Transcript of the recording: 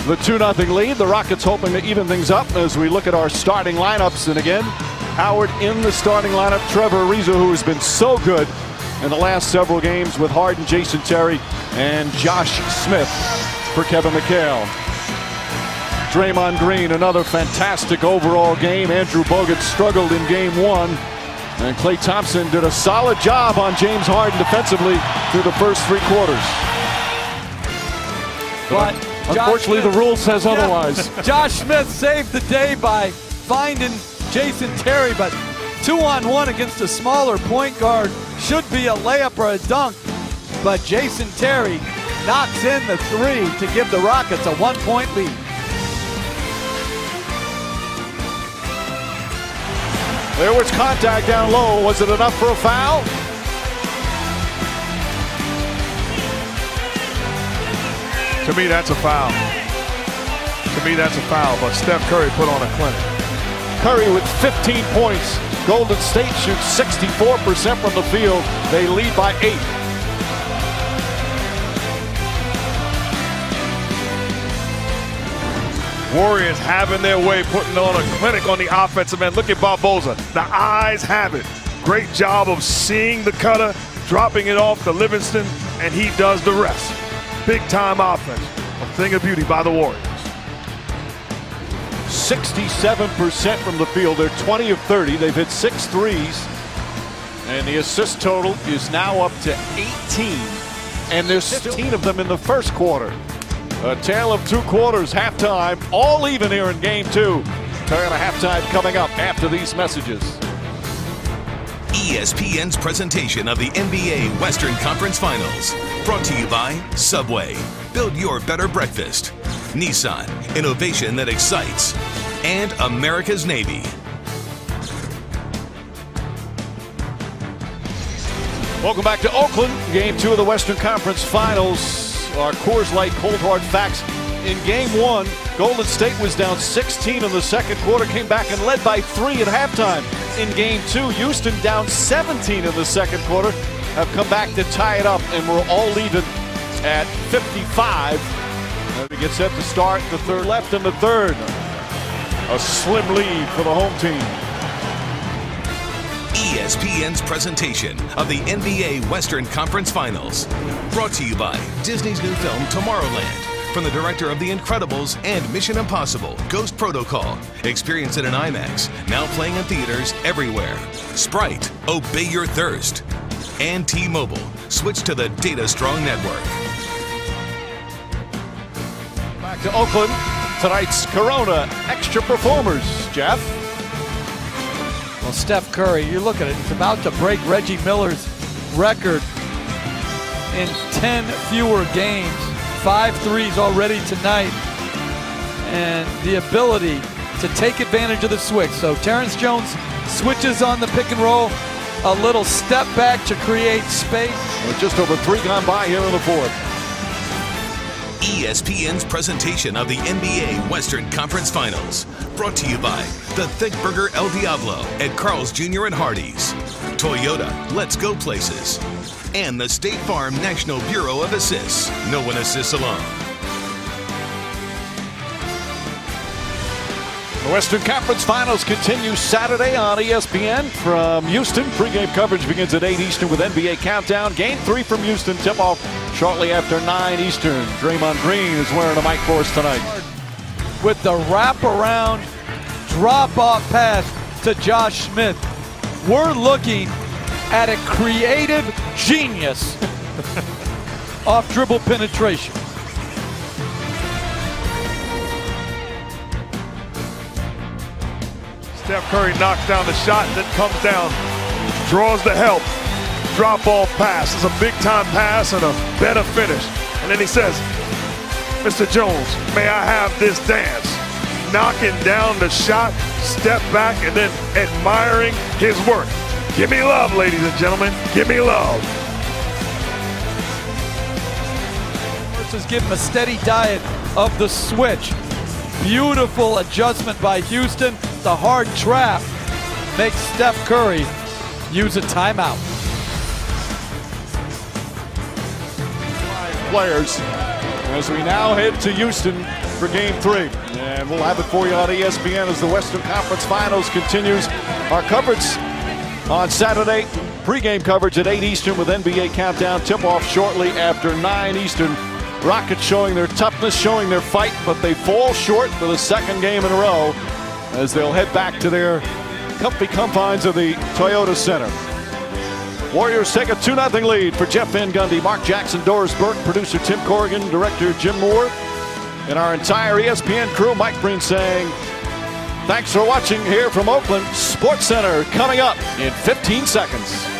the 2-0 lead. The Rockets hoping to even things up as we look at our starting lineups. And again, Howard in the starting lineup. Trevor Ariza, who has been so good in the last several games with Harden, Jason Terry, and Josh Smith for Kevin McHale. Draymond Green, another fantastic overall game. Andrew Bogut struggled in game 1. And Klay Thompson did a solid job on James Harden defensively through the first 3 quarters. But unfortunately, the rule says otherwise. Josh Smith saved the day by finding Jason Terry, but 2-on-1 against a smaller point guard should be a layup or a dunk. But Jason Terry knocks in the 3 to give the Rockets a 1-point lead. There was contact down low. Was it enough for a foul? To me, that's a foul. To me, that's a foul, but Steph Curry put on a clinic. Curry with 15 points. Golden State shoots 64% from the field. They lead by 8. Warriors having their way, putting on a clinic on the offensive end. Look at Barboza. The eyes have it. Great job of seeing the cutter, dropping it off to Livingston, and he does the rest. Big-time offense. A thing of beauty by the Warriors. 67% from the field. They're 20 of 30. They've hit 6 threes. And the assist total is now up to 18. And there's 15 of them in the first quarter. A tale of 2 quarters, halftime, all even here in game 2. Turn a halftime coming up after these messages. ESPN's presentation of the NBA Western Conference Finals. Brought to you by Subway. Build your better breakfast. Nissan. Innovation that excites. And America's Navy. Welcome back to Oakland. Game 2 of the Western Conference Finals. Our Coors Light cold hard facts. In game 1, Golden State was down 16 in the second quarter, came back and led by 3 at halftime. In game 2, Houston down 17 in the second quarter, have come back to tie it up, and we're all even at 55. We get set to start the third, left in the third. A slim lead for the home team. ESPN's presentation of the NBA Western Conference Finals. Brought to you by Disney's new film Tomorrowland. From the director of The Incredibles and Mission Impossible, Ghost Protocol. Experience it in IMAX. Now playing in theaters everywhere. Sprite, obey your thirst. And T-Mobile, switch to the Data Strong network. Back to Oakland. Tonight's Corona Extra Performers. Jeff? Well, Steph Curry, you look at it, he's about to break Reggie Miller's record in 10 fewer games. 5 threes already tonight. And the ability to take advantage of the switch. So Terrence Jones switches on the pick and roll. A little step back to create space. We're just over 3 gone by here in the fourth. ESPN's presentation of the NBA Western Conference Finals. Brought to you by the Thick Burger El Diablo at Carl's Jr. and Hardee's. Toyota, let's go places. And the State Farm National Bureau of Assists. No one assists alone. The Western Conference Finals continue Saturday on ESPN from Houston. Pre-game coverage begins at 8 Eastern with NBA Countdown. Game 3 from Houston, tip-off shortly after 9 Eastern. Draymond Green is wearing a mic for us tonight. With the wraparound drop-off pass to Josh Smith. We're looking at a creative genius off dribble penetration. Steph Curry knocks down the shot, then comes down, draws the help, drop-off pass. It's a big-time pass and a better finish. And then he says, Mr. Jones, may I have this dance? Knocking down the shot, step back, and then admiring his work. Give me love, ladies and gentlemen. Give me love. Versus give him a steady diet of the switch. Beautiful adjustment by Houston. The hard trap makes Steph Curry use a timeout. 5 players as we now head to Houston for Game 3. And we'll have it for you on ESPN as the Western Conference Finals continues. Our coverage on Saturday, pregame coverage at 8 Eastern with NBA Countdown. Tip-off shortly after 9 Eastern. Rockets showing their toughness, showing their fight, but they fall short for the second game in a row as they'll head back to their comfy confines of the Toyota Center. Warriors take a 2-0 lead for Jeff Van Gundy, Mark Jackson, Doris Burke, producer Tim Corrigan, director Jim Moore, and our entire ESPN crew. Mike Breen saying thanks for watching here from Oakland Sports Center, coming up in 15 seconds.